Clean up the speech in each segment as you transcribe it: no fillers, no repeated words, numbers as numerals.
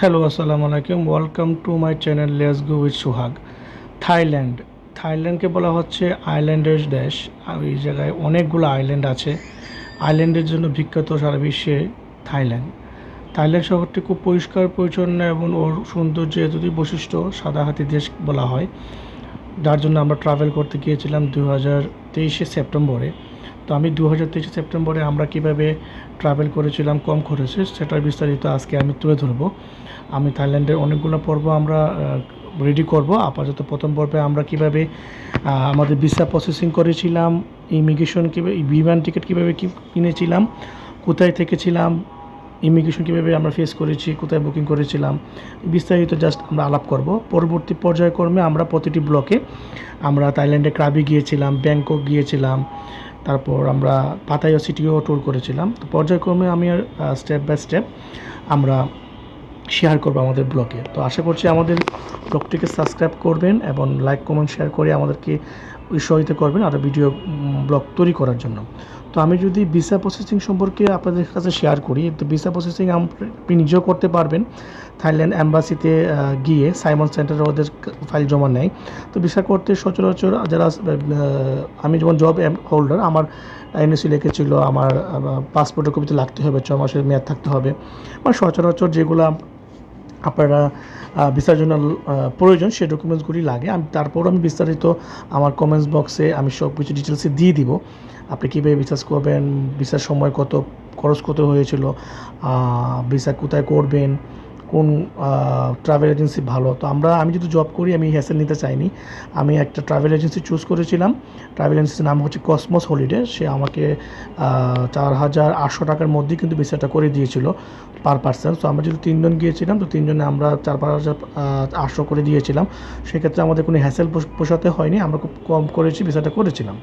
Hello, আসসালামু আলাইকুম। Welcome to my channel let's go with Suhag. থাইল্যান্ডকে বলা হচ্ছে আইল্যান্ডের দেশ। আর এই জায়গায় অনেকগুলো আইল্যান্ড আছে। আইল্যান্ডের জন্য বিখ্যাত সারা বিশ্বে থাইল্যান্ড। থাইল্যান্ড শহরটি খুব পরিষ্কার পরিচ্ছন্ন এবং ওর সৌন্দর্য যদি বৈশিষ্ট্য সাদা হাতি দেশ বলা হয়, যার জন্য আমরা ট্রাভেল করতে গিয়েছিলাম 2023 সেপ্টেম্বরে। তো আমি 2023 সেপ্টেম্বরে আমরা কীভাবে ট্রাভেল করেছিলাম কম খরচে, সেটার বিস্তারিত আজকে আমি তুলে ধরবো। আমি থাইল্যান্ডের অনেকগুলো পর্ব আমরা রেডি করব। আপাতত প্রথম পর্বে আমরা কীভাবে আমাদের ভিসা প্রসেসিং করেছিলাম, ইমিগ্রেশন কীভাবে, বিমান টিকিট কীভাবে কিনেছিলাম, কোথায় থেকেছিলাম, ইমিগ্রেশন কীভাবে আমরা ফেস করেছি, কোথায় বুকিং করেছিলাম, বিস্তারিত জাস্ট আমরা আলাপ করব। পরবর্তী পর্যায়ক্রমে আমরা প্রতিটি ব্লকে আমরা থাইল্যান্ডে ক্রাবি গিয়েছিলাম, ব্যাংকক গিয়েছিলাম, তারপর আমরা পাতায়া সিটিও ট্যুর করেছিলাম। তো পর্যায়ক্রমে আমি স্টেপ বাই স্টেপ আমরা শেয়ার করবো আমাদের ব্লগে। তো আশা করছি আমাদের ব্লগটিকে সাবস্ক্রাইব করবেন এবং লাইক কমেন্ট শেয়ার করে আমাদেরকে উৎসাহিত করবেন আরও ভিডিও ব্লগ তৈরি করার জন্য। তো আমি যদি ভিসা প্রসেসিং সম্পর্কে আপনাদের কাছে শেয়ার করি, তো ভিসা প্রসেসিং আপনি নিজেও করতে পারবেন। থাইল্যান্ড অ্যাম্বাসিতে গিয়ে সাইমন সেন্টারে ওদের ফাইল জমা নেয়। তো ভিসা করতে সচরাচর যারা আমি যেমন জব হোল্ডার, আমার এনওসি লিখেছিল, আমার পাসপোর্টের কপিতে লাগতে হবে, 6 মাসের মেয়াদ থাকতে হবে, মানে সচরাচর যেগুলো আপনারা ভিসার জন্য প্রয়োজন সেই ডকুমেন্টসগুলি লাগে। তারপরও আমি বিস্তারিত আমার কমেন্টস বক্সে আমি সব কিছু ডিটেলসে দিয়ে দিব। আপনি কীভাবে ভিসা করবেন, ভিসার সময় কত খরচ কত হয়েছিল, ভিসা কোথায় করবেন, কোন ট্রাভেল এজেন্সি ভালো। তো আমি যদি জব করি, আমি হ্যাসেল নিতে চাইনি। আমি একটা ট্রাভেল এজেন্সি চুজ করেছিলাম। ট্রাভেল এজেন্সির নাম হচ্ছে কসমোস হলিডে। সে আমাকে 4,800 টাকার মধ্যেই কিন্তু ভিসাটা করে দিয়েছিল পার পার্সন। তো আমরা যদি 3 জন গিয়েছিলাম, তো 3 জনে আমরা 4,500 করে দিয়েছিলাম। সেক্ষেত্রে আমাদের কোনো হ্যাসেল পোষাতে হয়নি, আমরা খুব কম করেছি, ভিসাটা করেছিলাম।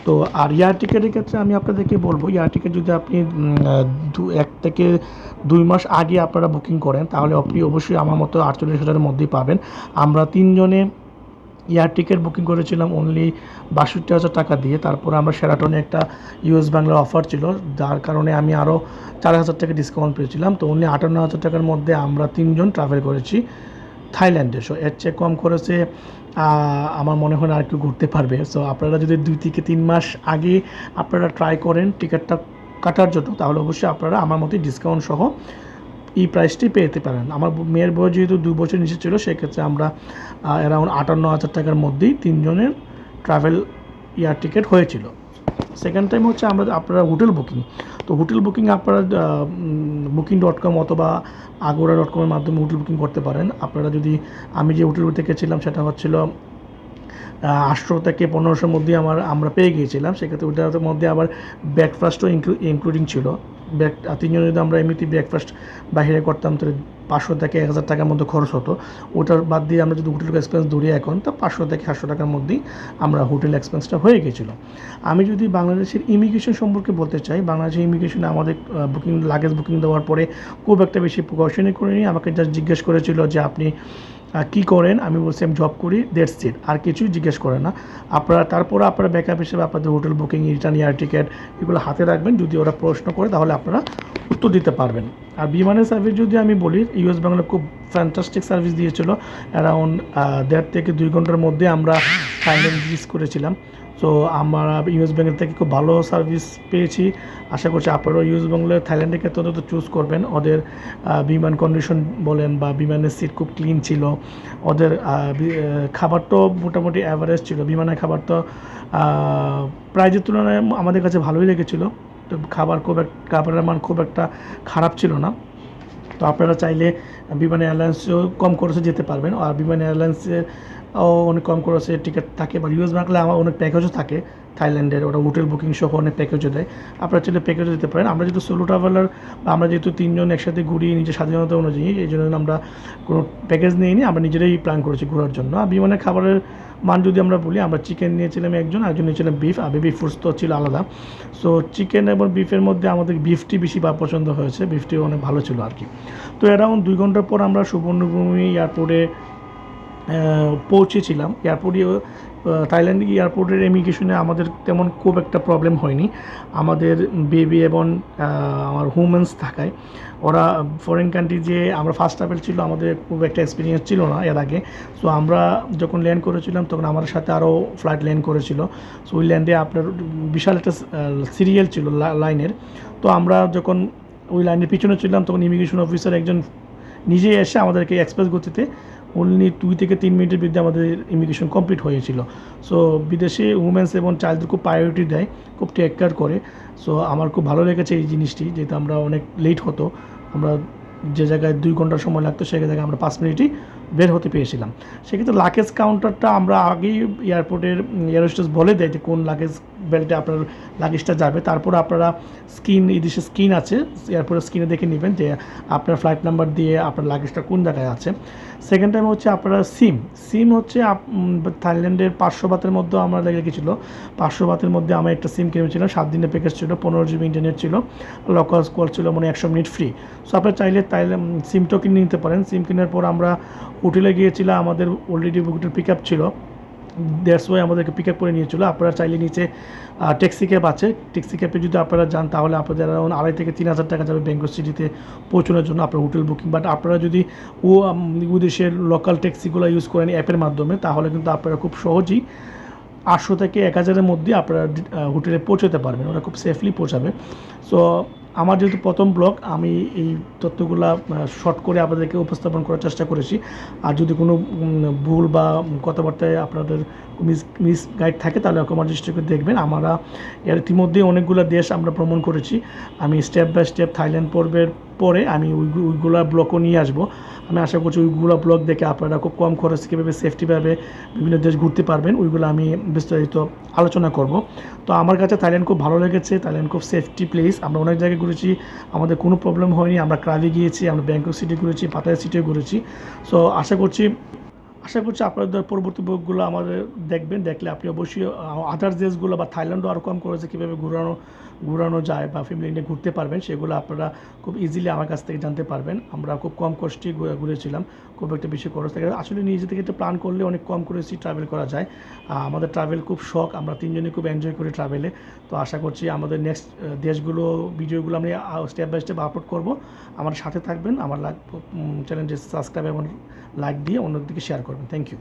তো আর এয়ার টিকেটের ক্ষেত্রে আমি আপনাদেরকে বলবো, এয়ার টিকেট যদি আপনি 1 থেকে 2 মাস আগে আপনারা বুকিং করেন, তাহলে আপনি অবশ্যই আমার মতো 48,000-এর মধ্যেই পাবেন। আমরা 3 জনে এয়ার টিকিট বুকিং করেছিলাম অনলি 62,000 টাকা দিয়ে। তারপরে আমরা শেরাটনে একটা ইউএস বাংলার অফার ছিল, যার কারণে আমি আরও 4,000 টাকা ডিসকাউন্ট পেয়েছিলাম। তো অনলি 58,000 টাকার মধ্যে আমরা 3 জন ট্রাভেল করেছি থাইল্যান্ডে। সো এর চেয়ে কম খরচে আমার মনে হয় না আর কেউ ঘুরতে পারবে। সো আপনারা যদি 2 থেকে 3 মাস আগে আপনারা ট্রাই করেন টিকিটটা কাটার জন্য, তাহলে অবশ্যই আপনারা আমার মতোই ডিসকাউন্ট সহ এই প্রাইসটি পেতে পারেন। আমার মেয়ের বয়স যেহেতু 2 বছর নিচে ছিল, সেক্ষেত্রে আমরা অ্যারাউন্ড 58,000 টাকার মধ্যেই 3 জনের ট্রাভেল এয়ার টিকিট হয়েছিল। সেকেন্ড টাইম হচ্ছে আপনারা হোটেল বুকিং। তো হোটেল বুকিং আপনারা booking.com অথবা agora.com এর মাধ্যমে হোটেল বুকিং করতে পারেন। আপনারা যদি, আমি যে হোটেল থেকে ছিলাম সেটা হচ্ছিল 800 থেকে 1500-র মধ্যে আমরা পেয়ে গিয়েছিলাম। সেক্ষেত্রে ওটার মধ্যে আবার ব্রেকফাস্টও ইনক্লুডিং ছিল। 3 জনে যদি আমরা এমনিতেই ব্রেকফাস্ট বাইরে করতাম, তাহলে 500 থেকে 1,000 টাকার মধ্যে খরচ হতো। ওটার বাদ দিয়ে আমরা যদি হোটেল এক্সপেন্স ধরি এখন, তা 500 থেকে 800 টাকার মধ্যেই আমরা হোটেল এক্সপেন্সটা হয়ে গেছিলো। আমি যদি বাংলাদেশের ইমিগ্রেশন সম্পর্কে বলতে চাই, বাংলাদেশের ইমিগ্রেশনে আমাদের লাগেজ বুকিং দেওয়ার পরে খুব একটা বেশি প্রিকশনই করিনি। আমাকে জাস্ট জিজ্ঞেস করেছিল যে আপনি কী করেন। আমি বলছি আমি জব করি, দ্যাটস ইট, আর কিছুই জিজ্ঞেস করে না। তারপরে আপনারা ব্যাকআপ হিসেবে আপনাদের hotel booking, return air ticket এগুলো হাতে রাখবেন। যদি ওরা প্রশ্ন করে তাহলে আপনারা উত্তর দিতে পারবেন। আর বিমানের সার্ভিস যদি আমি বলি, ইউএস বাংলা খুব ফ্যান্টাস্টিক সার্ভিস দিয়েছিল। অ্যারাউন্ড 1.5 থেকে 2 ঘন্টার মধ্যে আমরা থাইল্যান্ড রিচ করেছিলাম। সো আমরা ইউএস ব্যাঙ্গের থেকে খুব ভালো সার্ভিস পেয়েছি। আশা করছি আপনারাও ইউএস বাংলার থাইল্যান্ডের ক্ষেত্রে তো চুজ করবেন। ওদের বিমান কন্ডিশন বলেন বা বিমানের সিট খুব ক্লিন ছিল। ওদের খাবারটাও মোটামুটি অ্যাভারেজ ছিল। বিমানের খাবার তো প্রাইজের তুলনায় আমাদের কাছে ভালোই লেগেছিলো। তো খাবারের মান খুব একটা খারাপ ছিল না। তো আপনারা চাইলে বিমান এয়ারলাইন্সেও কম খরচে যেতে পারবেন। আর বিমান এয়ারলাইন্সে অনেক কম খরচে টিকিট থাকে, বা ইউএস বাংলা আমার অনেক প্যাকেজও থাকে থাইল্যান্ডের। ওরা হোটেল বুকিং সহ অনেক প্যাকেজও দেয়, আপনারা চাইলে প্যাকেজও দিতে পারেন। আমরা যেহেতু সোলো ট্রাভেলার, বা আমরা যেহেতু 3 জন একসাথে ঘুরি নিজের স্বাধীনতা অনুযায়ী, এই জন্য আমরা কোনো প্যাকেজ নিইনি, আমরা নিজেরাই প্ল্যান করেছি ঘোরার জন্য। আর বিমানের খাবারের মান যদি আমরা বলি, আমরা চিকেন নিয়েছিলাম একজন নিয়েছিলাম বিফ, আর বেবি ফুডস তো ছিল আলাদা। সো চিকেন এবং বিফের মধ্যে আমাদের বিফটি বেশি পছন্দ হয়েছে, বিফটি অনেক ভালো ছিল আর কি। তো অ্যারাউন্ড 2 ঘন্টা পর আমরা সুবর্ণভূমি এয়ারপোর্টে পৌঁছেছিলাম। থাইল্যান্ড এয়ারপোর্টের ইমিগ্রেশনে আমাদের তেমন খুব একটা প্রবলেম হয়নি। আমাদের বেবি এবং আমার হুমেন্স থাকায় ওরা ফরেন কান্ট্রি যে আমরা ফার্স্ট ট্রাভেল ছিল, আমাদের খুব একটা এক্সপিরিয়েন্স ছিল না এর আগে। সো আমরা যখন ল্যান্ড করেছিলাম তখন আমার সাথে আরও ফ্লাইট ল্যান্ড করেছিল। সো ওই ল্যান্ডে আপনার বিশাল একটা সিরিয়াল ছিল লাইনের। তো আমরা যখন ওই লাইনের পিছনে ছিলাম তখন ইমিগ্রেশন অফিসার একজন নিজেই এসে আমাদেরকে এক্সপ্রেস গতিতে অনলি 2 থেকে 3 মিনিটের মধ্যে আমাদের ইমিগ্রেশন কমপ্লিট হয়েছিল। সো বিদেশে উমেন্স এবং চাইল্ডদের খুব প্রায়োরিটি দেয়, খুব টেক কেয়ার করে। সো আমার খুব ভালো লেগেছে এই জিনিসটি, যেহেতু আমরা অনেক লেট হতো, আমরা যে জায়গায় 2 ঘন্টার সময় লাগতো সেই জায়গায় আমরা 5 মিনিটই বের হতে পেরেছিলাম। সেক্ষেত্রে লাগেজ কাউন্টারটা আমরা আগেই এয়ারপোর্টের এয়ার হোস্টেস বলে দেয় যে কোন লাগেজ বেল্টে আপনার লাগেজটা যাবে। তারপর আপনারা এদেশে স্ক্রিন আছে, এয়ারপোর্টের স্ক্রিনে দেখে নেবেন যে আপনার ফ্লাইট নাম্বার দিয়ে আপনার লাগেজটা কোন জায়গায় আছে। সেকেন্ড টাইম হচ্ছে আপনারা সিম হচ্ছে থাইল্যান্ডের 500 বাতের মধ্যে আমার লেগে গেছিলো। 500 বাতের মধ্যে আমার একটা সিম কিনেছিলাম, 7 দিনের প্যাকেজ ছিল, 15 GB ইন্টারনেট ছিল, লোকাল কল ছিল 100 মিনিট ফ্রি। সো আপনারা চাইলে সিমটাও কিনে নিতে পারেন। সিম কেনার পর আমরা হোটেলে গিয়েছিলাম, আমাদের অলরেডি হোটেল পিক আপ ছিল, দ্যাটস ওয়াই আমাদেরকে পিক আপ করে নিয়েছিল। আপনারা চাইলে নিচে ট্যাক্সি ক্যাব আছে, ট্যাক্সি ক্যাবে যদি আপনারা যান তাহলে আপনাদের অ্যারাউন্ড 2,500 থেকে 3,000 টাকা যাবে ব্যাঙ্গক সিটিতে পৌঁছানোর জন্য আপনার হোটেল বুকিং। বাট আপনারা যদি ওই দেশের লোকাল ট্যাক্সিগুলো ইউজ করেন অ্যাপের মাধ্যমে, তাহলে কিন্তু আপনারা খুব সহজেই 800 থেকে 1,000-এর মধ্যে আপনারা হোটেলে পৌঁছতে পারবেন, ওরা খুব সেফলি পৌঁছাবে। সো আমার যেহেতু প্রথম ব্লগ, আমি এই তথ্যগুলো শর্ট করে আপনাদেরকে উপস্থাপন করার চেষ্টা করেছি। আর যদি কোনো ভুল বা কথাবার্তায় আপনাদের মিস গাইড থাকে তাহলে কমেন্ট করে দেখবেন। আমরা এর ইতিমধ্যেই অনেকগুলো দেশ আমরা ভ্রমণ করেছি। আমি স্টেপ বাই স্টেপ থাইল্যান্ড পর্বের পরে আমি ওইগুলা ব্লগও নিয়ে আসবো। আমি আশা করছি ওইগুলো ব্লগ দেখে আপনারা খুব কম খরচে কীভাবে সেফটিভাবে বিভিন্ন দেশ ঘুরতে পারবেন ওইগুলো আমি বিস্তারিত আলোচনা করব। তো আমার কাছে থাইল্যান্ড খুব ভালো লেগেছে, থাইল্যান্ড খুব সেফটি প্লেস। আমরা অনেক জায়গায় ঘুরেছি, আমাদের কোনো প্রবলেম হয়নি। আমরা ক্রাভি গিয়েছি, আমরা ব্যাংকক সিটি ঘুরেছি, পাতায়া সিটিও ঘুরেছি। সো আশা করছি আপনাদের পরবর্তী ব্লগগুলো আমাদের দেখলে আপনি অবশ্যই আদার দেশগুলো বা থাইল্যান্ডও আরও কম করেছে কীভাবে ঘোরানো যায় বা ফ্যামিলি নিয়ে ঘুরতে পারবেন, সেগুলো আপনারা খুব ইজিলি আমার কাছ থেকে জানতে পারবেন। আমরা খুব কম কষ্টে ঘুরেছিলাম, খুব একটা বেশি খরচ থাকে। আসলে নিজে থেকে একটা প্ল্যান করলে অনেক কম করেছি ট্রাভেল করা যায়। আমাদের ট্রাভেল খুব শখ, আমরা তিনজনই খুব এনজয় করি ট্রাভেলে। তো আশা করছি আমাদের নেক্সট দেশগুলো ভিডিওগুলো আমি স্টেপ বাই স্টেপ আপলোড করব। আমার সাথে থাকবেন, আমার চ্যানেলটি সাবস্ক্রাইব এবং লাইক দিয়ে অন্যদিকে শেয়ার করবেন। Thank you.